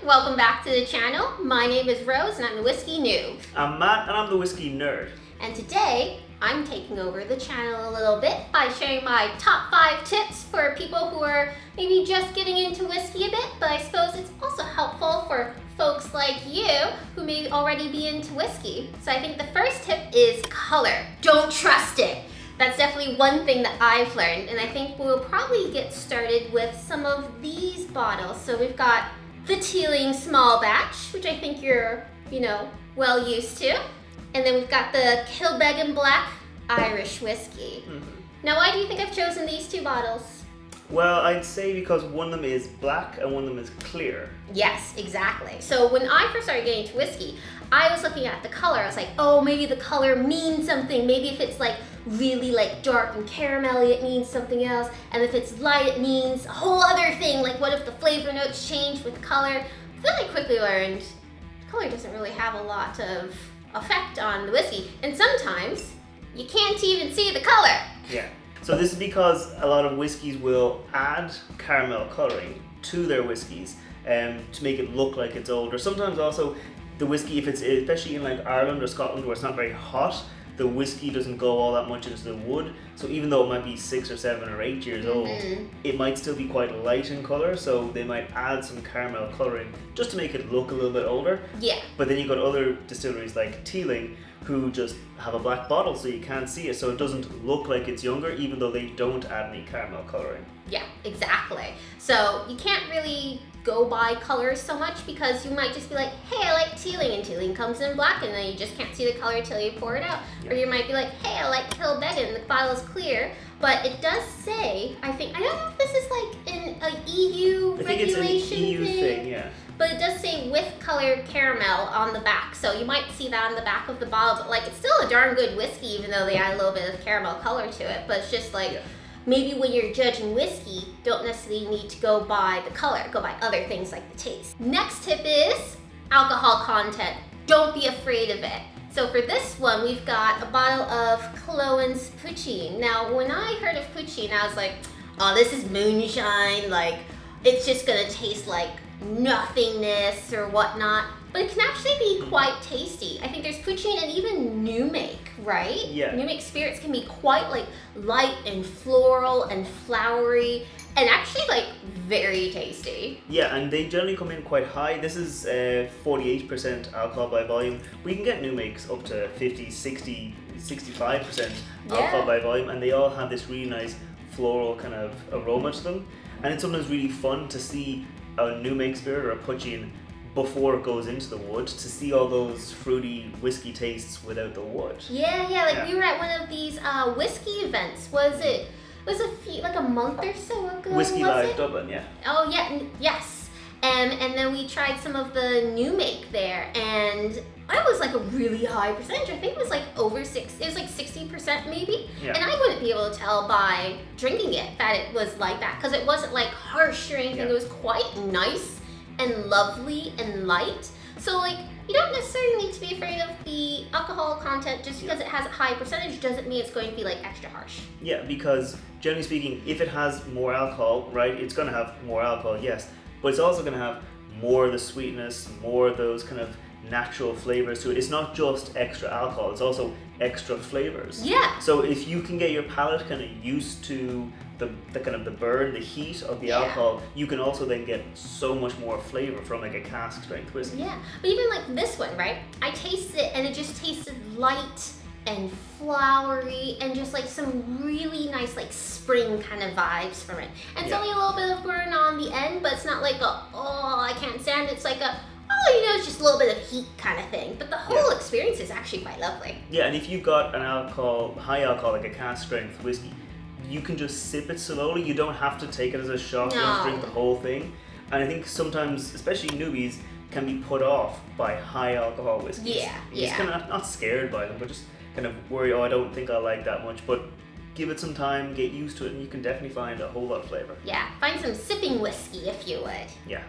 welcome back to the channel. My name is Rose and I'm the Whiskey Noob. I'm Matt and I'm the Whiskey Nerd. And today, I'm taking over the channel a little bit by sharing my top 5 tips for people who are maybe just getting into whiskey a bit, but I suppose it's also helpful for folks like you who may already be into whiskey. So I think the first tip is color. Don't trust it. That's definitely one thing that I've learned, and I think we'll probably get started with some of these bottles. So we've got the Teeling Small Batch, which I think you're, well used to. And then we've got the Kilbeggan Black Irish Whiskey. Now, why do you think I've chosen these two bottles? Well, I'd say because one of them is black and one of them is clear. Yes, exactly. So when I first started getting into whiskey, I was looking at the color. I was like, oh, maybe the color means something. Maybe if it's like really like dark and caramelly, it means something else. And if it's light, it means a whole other thing. Like what if the flavor notes change with color? Then I quickly learned color doesn't really have a lot of effect on the whiskey. And sometimes you can't even see the color. Yeah. So this is because a lot of whiskeys will add caramel coloring to their whiskeys to make it look like it's older. Sometimes also the whiskey, if it's especially in like Ireland or Scotland where it's not very hot, the whiskey doesn't go all that much into the wood. So even though it might be 6 or 7 or 8 years old, it might still be quite light in color. So they might add some caramel coloring just to make it look a little bit older. Yeah. But then you've got other distilleries like Teeling who just have a black bottle so you can't see it, so it doesn't look like it's younger even though they don't add any caramel coloring. Yeah, exactly. So you can't really go by colors so much because you might just be like, hey, I like Teeling, and Teeling comes in black, and then you just can't see the color until you pour it out. Yeah. Or you might be like, hey, I like Kilbeggan, the bottle is clear, but it does say, I don't know if this is like in a EU regulation I think it's an EU thing, yeah. But it does say with colored caramel on the back, so you might see that on the back of the bottle, but like it's still a darn good whiskey even though they add a little bit of caramel color to it, but it's just like, maybe when you're judging whiskey, don't necessarily need to go by the color, go by other things like the taste. Next tip is alcohol content. Don't be afraid of it. So for this one, we've got a bottle of Clohan's Poitín. Now, when I heard of Poitín, I was like, oh, this is moonshine, like it's just gonna taste like nothingness or whatnot, but it can actually be quite tasty. I think there's Poitín and even New Make, right? Yeah. New Make spirits can be quite like light and floral and flowery and actually like very tasty. Yeah, and they generally come in quite high. This is 48% alcohol by volume. We can get New Makes up to 50, 60, 65% alcohol by volume, and they all have this really nice floral kind of aroma to them. And it's sometimes really fun to see a New Make spirit or a Poitín before it goes into the wood, to see all those fruity whiskey tastes without the wood. Yeah, we were at one of these whiskey events. Was a few, like a month or so ago? Whiskey Live Dublin, yeah. Oh yeah, yes. And then we tried some of the New Make there, and I was like a really high percentage. I think it was like over 6. It was like 60% maybe. Yeah. And I wouldn't be able to tell by drinking it that it was like that because it wasn't like harsh or anything. Yeah. It was quite nice and lovely and light. So like you don't necessarily need to be afraid of the alcohol content just because it has a high percentage doesn't mean it's going to be like extra harsh. Yeah, because generally speaking, if it has more alcohol, right, it's going to have more alcohol, yes, but it's also going to have more of the sweetness, more of those kind of natural flavors to it. It's not just extra alcohol, it's also extra flavors. Yeah. So if you can get your palate kind of used to the kind of the burn, the heat of the alcohol, you can also then get so much more flavor from like a cask strength whiskey. Yeah, but even like this one, right? I tasted it and it just tasted light and flowery and just like some really nice like spring kind of vibes from it. And it's only a little bit of burn on the end, but it's not like a, oh, I can't stand it. It's like a, oh, it's just a little bit of heat kind of thing. But the whole experience is actually quite lovely. Yeah, and if you've got an high alcohol, like a cask strength whiskey, you can just sip it slowly. You don't have to take it as a shot. You don't have to drink the whole thing. And I think sometimes, especially newbies, can be put off by high alcohol whiskeys. Yeah. Just kind of not scared by them, but just kind of worry, oh, I don't think I like that much. But give it some time, get used to it, and you can definitely find a whole lot of flavor. Yeah, find some sipping whiskey if you would. Yeah.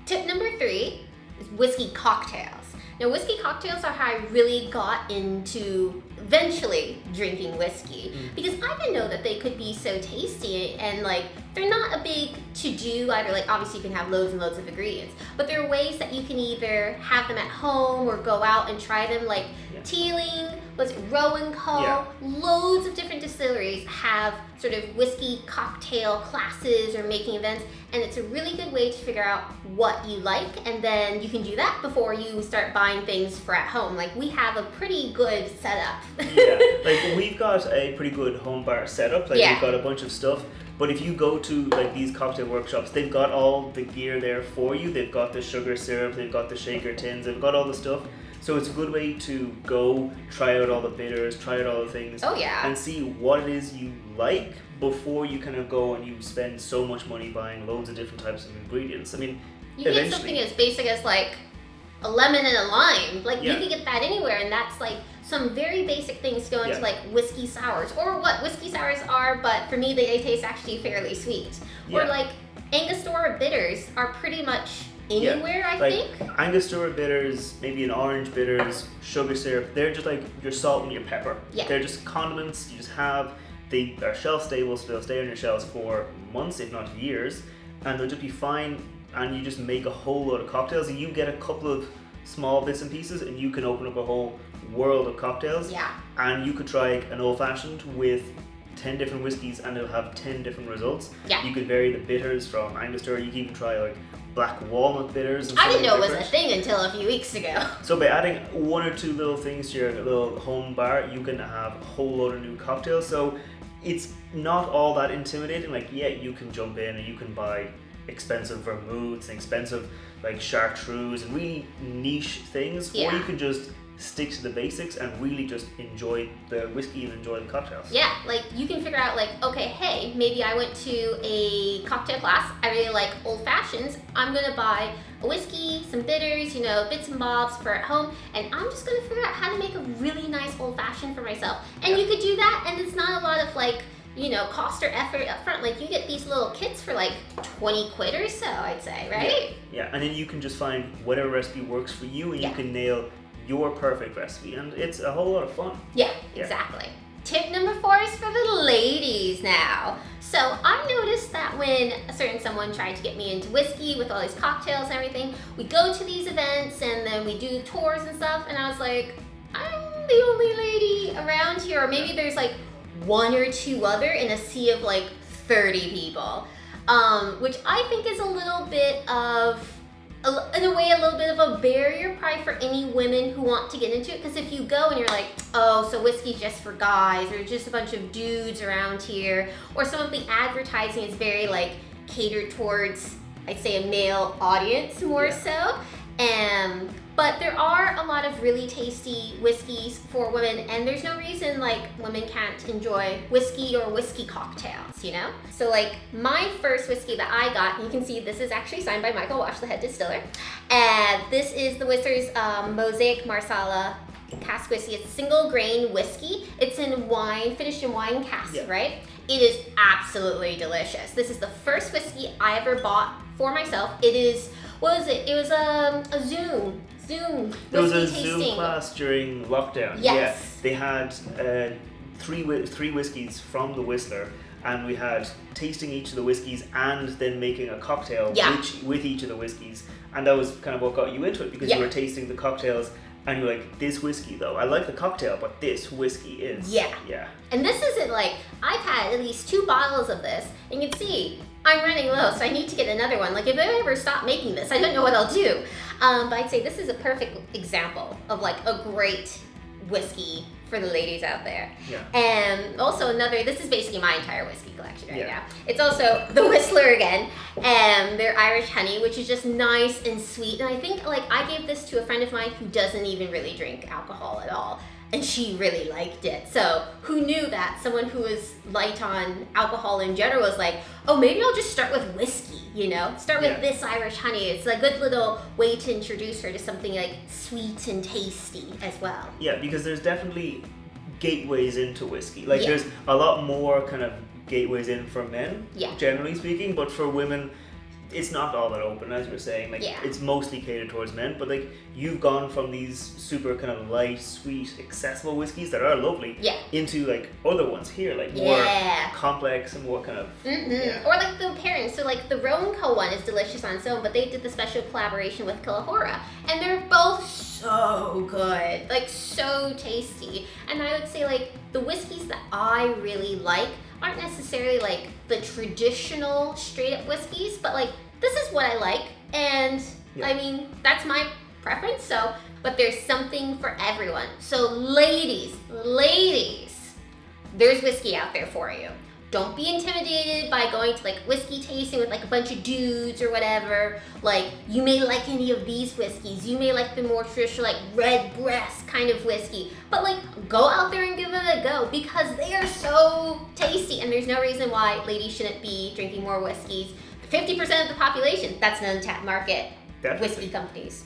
Tip number 3 is whiskey cocktails. Now, whiskey cocktails are how I really got into eventually drinking whiskey, because I didn't know that they could be so tasty, and like they're not a big to-do either. Like obviously you can have loads and loads of ingredients, but there are ways that you can either have them at home or go out and try them, like Teeling, was it Rowan Co? Loads of different distilleries have sort of whiskey cocktail classes or making events, and it's a really good way to figure out what you like, and then you can do that before you start buying things for at home. Like we have a pretty good setup. Like we've got a pretty good home bar setup. Like we've got a bunch of stuff. But if you go to like these cocktail workshops, they've got all the gear there for you. They've got the sugar syrup, they've got the shaker tins, they've got all the stuff. So it's a good way to go try out all the bitters, try out all the things, and see what it is you like before you kind of go and you spend so much money buying loads of different types of ingredients. I mean, you can get something as basic as like a lemon and a lime. Like you can get that anywhere, and that's like some very basic things go into like whiskey sours, or what whiskey sours are, but for me they taste actually fairly sweet. Or like Angostura bitters are pretty much anywhere, I think. Angostura bitters, maybe an orange bitters, sugar syrup, they're just like your salt and your pepper. They're just condiments you just have. They are shelf stable, so they'll stay on your shelves for months, if not years, and they'll just be fine, and you just make a whole load of cocktails, and you get a couple of small bits and pieces, and you can open up a whole world of cocktails. And you could try an old fashioned with 10 different whiskeys, and it'll have 10 different results. You could vary the bitters from Angostura. You can even try like black walnut bitters. I didn't know it was a thing until a few weeks ago. So by adding one or two little things to your little home bar, you can have a whole load of new cocktails. So it's not all that intimidating. Like you can jump in and you can buy expensive vermouths and expensive like chartreuse and really niche things, or you can just stick to the basics and really just enjoy the whiskey and enjoy the cocktails. Like you can figure out like, okay, hey, maybe I went to a cocktail class, I really like old fashions, I'm gonna buy a whiskey, some bitters, bits and bobs for at home, and I'm just gonna figure out how to make a really nice old fashioned for myself. And you could do that, and it's not a lot of like, cost or effort up front. Like you get these little kits for like 20 quid or so, I'd say, right? And then you can just find whatever recipe works for you, and you can nail your perfect recipe, and it's a whole lot of fun. Exactly. Tip number 4 is for the ladies now. So I noticed that when a certain someone tried to get me into whiskey with all these cocktails and everything, we go to these events and then we do tours and stuff, and I was like, I'm the only lady around here, or maybe there's like one or two other in a sea of like 30 people, which I think is a little bit of, in a way, a little bit of a barrier probably for any women who want to get into it. Because if you go and you're like, oh, so whiskey's just for guys, or just a bunch of dudes around here, or some of the advertising is very like catered towards, I'd say, a male audience more so. But there are a lot of really tasty whiskeys for women, and there's no reason like women can't enjoy whiskey or whiskey cocktails, So like my first whiskey that I got, you can see this is actually signed by Michael Wash, the head distiller, and this is the Whistler's Mosaic Marsala cask whiskey. It's single grain whiskey. It's in wine, finished in wine cask, right? It is absolutely delicious. This is the first whiskey I ever bought for myself. It is, what was it? It was a Zoom There was a tasting. Zoom class during lockdown. They had three whiskeys from the Whistler, and we had tasting each of the whiskeys and then making a cocktail with each of the whiskeys, and that was kind of what got you into it, because you were tasting the cocktails and you're like, this whiskey though, I like the cocktail, but this whiskey is And this isn't like, I've had at least 2 bottles of this, and you can see I'm running low, so I need to get another one. Like if I ever stop making this, I don't know what I'll do. But I'd say this is a perfect example of like a great whiskey for the ladies out there. And also this is basically my entire whiskey collection right now. It's also the Whistler again, and their Irish honey, which is just nice and sweet. And I think like I gave this to a friend of mine who doesn't even really drink alcohol at all, and she really liked it. So who knew that someone who was light on alcohol in general was like, oh, maybe I'll just start with whiskey, Start with this Irish honey. It's a good little way to introduce her to something like sweet and tasty as well. Because there's definitely gateways into whiskey. Like there's a lot more kind of gateways in for men, generally speaking, but for women, it's not all that open, as you were saying. Like, Yeah. it's mostly catered towards men, but like you've gone from these super kind of light, sweet, accessible whiskeys that are lovely Yeah. into like other ones here, like more Yeah. complex and more kind of yeah. Or like the pairings. So like the Roan Co one is delicious on its own, but they did the special collaboration with Kalahora, and they're both so good, like so tasty. And I would say like the whiskeys that I really like aren't necessarily like the traditional straight up whiskeys, but like this is what I like, and Yeah. I mean that's my preference. So, but there's something for everyone. So ladies, there's whiskey out there for you. Don't be intimidated by going to like whiskey tasting with like a bunch of dudes or whatever. Like, you may like any of these whiskeys. You may like the more traditional like red breast kind of whiskey. But like, go out there and give it a go because they are so tasty, and there's no reason why ladies shouldn't be drinking more whiskeys. 50% of the population, that's an untapped market. Definitely. Whiskey companies.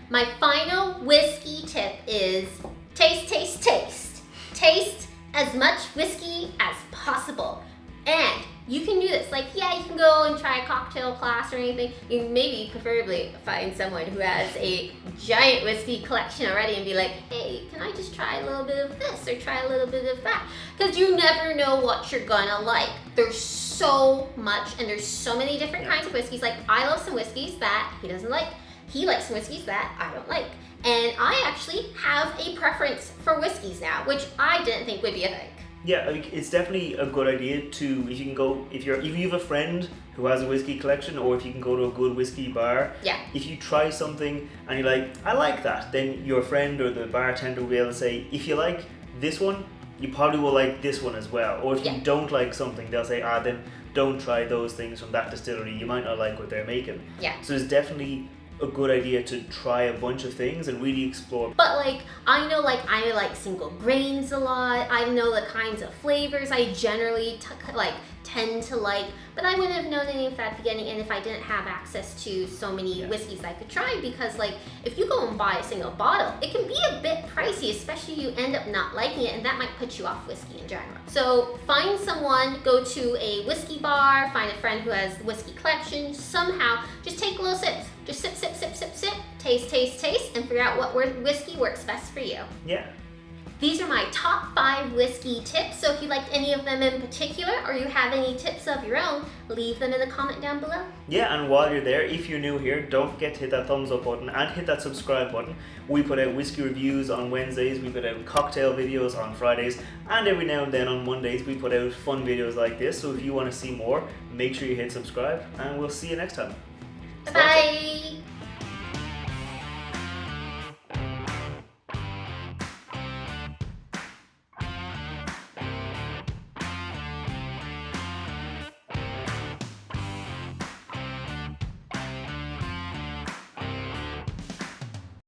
My final whiskey tip is taste. Taste as much whiskey as possible. And you can do this. Like, yeah, you can go and try a cocktail class or anything. You maybe preferably find someone who has a giant whiskey collection already and be like, hey, can I just try a little bit of this or try a little bit of that? Because you never know what you're gonna like. There's so much, and there's so many different kinds of whiskeys. Like, I love some whiskeys that he doesn't like. He likes some whiskeys that I don't like. And I actually have a preference for whiskeys now, which I didn't think would be a thing. Yeah, I mean, it's definitely a good idea to, if you can go, if you have a friend who has a whiskey collection, or if you can go to a good whiskey bar, Yeah. if you try something and you're like, I like that, then your friend or the bartender will be able to say, if you like this one, you probably will like this one as well. Or if Yeah. you don't like something, they'll say, then don't try those things from that distillery, you might not like what they're making. Yeah. So it's definitely a good idea to try a bunch of things and really explore. But like, I know like I like single grains a lot. I know the kinds of flavors I generally tend to like, but I wouldn't have known any of that at the beginning, and if I didn't have access to so many whiskeys I could try, because like if you go and buy a single bottle, it can be a bit pricey, especially you end up not liking it, and that might put you off whiskey in general. So find someone, go to a whiskey bar, find a friend who has whiskey collection, somehow just take little sips. Just sip, taste, and figure out what whiskey works best for you. Yeah. These are my top 5 whiskey tips, so if you liked any of them in particular, or you have any tips of your own, leave them in the comment down below. Yeah, and while you're there, if you're new here, don't forget to hit that thumbs up button and hit that subscribe button. We put out whiskey reviews on Wednesdays, we put out cocktail videos on Fridays, and every now and then on Mondays we put out fun videos like this. So if you want to see more, make sure you hit subscribe, and we'll see you next time. Bye-bye!